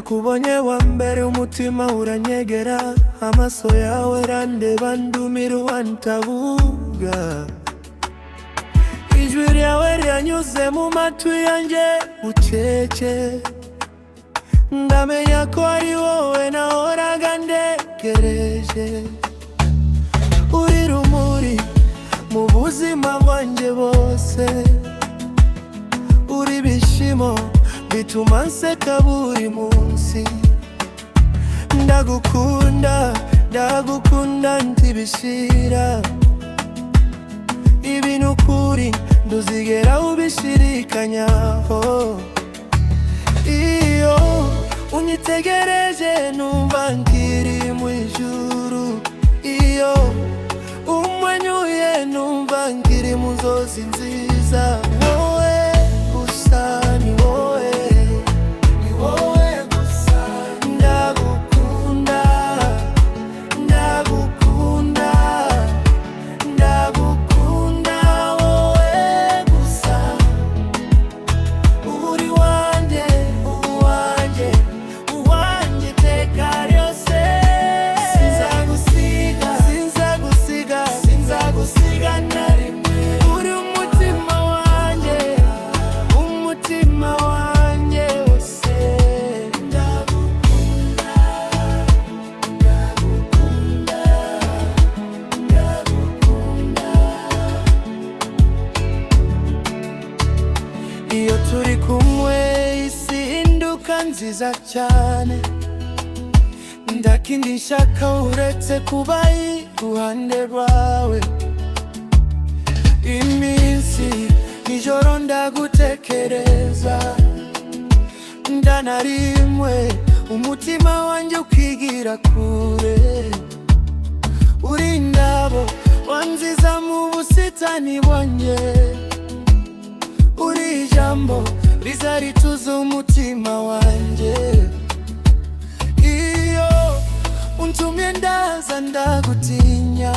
nakubonye wa mbere umutima uranyegera, amaso yawe randeba ndumirwa ntavuga, ijwi ryawe ryanyuze mu matwi yanjye bucece, ndamenya ko ari wowe nahoraga ntegereje. Uri rumuri mu buzima bwanjye bwose, uri bishimo bituma nseka buri munsi. Ndagukunda, ndagukunda ntibishira, ibi nukuri nduzigera ubishirikanyaho. Iyo unyitegereje numva nkiri mu ijuru, iyo umwenyuye numva nkiri mu nzozi nziza. Wowe gusa ni wowe, ni wowe gusa. Ndagukunda, ndagukunda, ndagukunda wowe gusa. Uri wanjye, uwanjye, uwanjye iteka ryose. Sinzagusiga, sinzagusiga, sinzagusiga na rimwe. Uri umutima wanjye, umutima wanjye wose. Ndagukunda, ndagukunda, ndagukunda. Iyo turi kumwe isi ihinduka nziza cyane, ndakindi nshaka uretse kuba iruhande rwawe. Iminsi nijoro ndagutekereza, ndanarimwe umutima wanjye ukigira kure. Uri indabo wanziza mu busitani bwanjye, uri ijambo riza rituza umutima wanjye. Iyo untumye ndaza ndagutinya,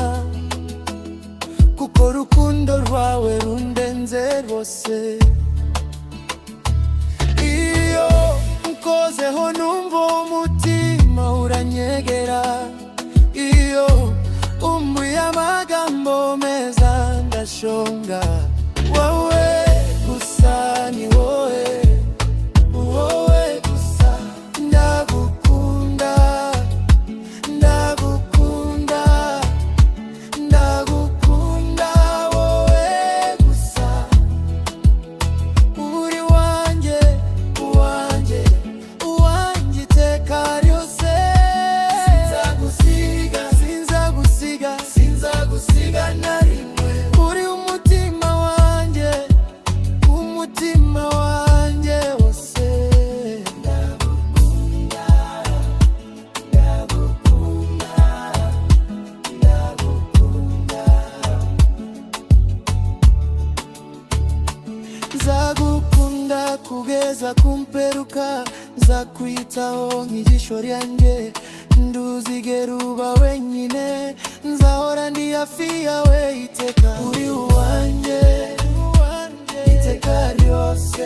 kuko urukundo rwawe rundenze rwose. Iyo unkozeho numva umutima uranyegera, iyo umbuye amagambo meza ndashonga. Wowe gusa ni wowe, wowe gusa. Ndagukunda, ndagukunda, ndagukunda wowe gusa. Uri wanjye, uwanjye, uwanjye iteka ryose. Sinzagusiga, sinzagusiga, sinzagusiga na rimwe. Uri umutima wanjye, umutima wanjye wose. Ndagukunda, ndagukunda, ndagukunda. Nzagukunda kugeza kumperuka, nzakwitaho nk'ijisho ryanjye, nduzigera uba wenyine, nzahora ndi hafi yawe iteka. Uri uwanjye, iteka ryose.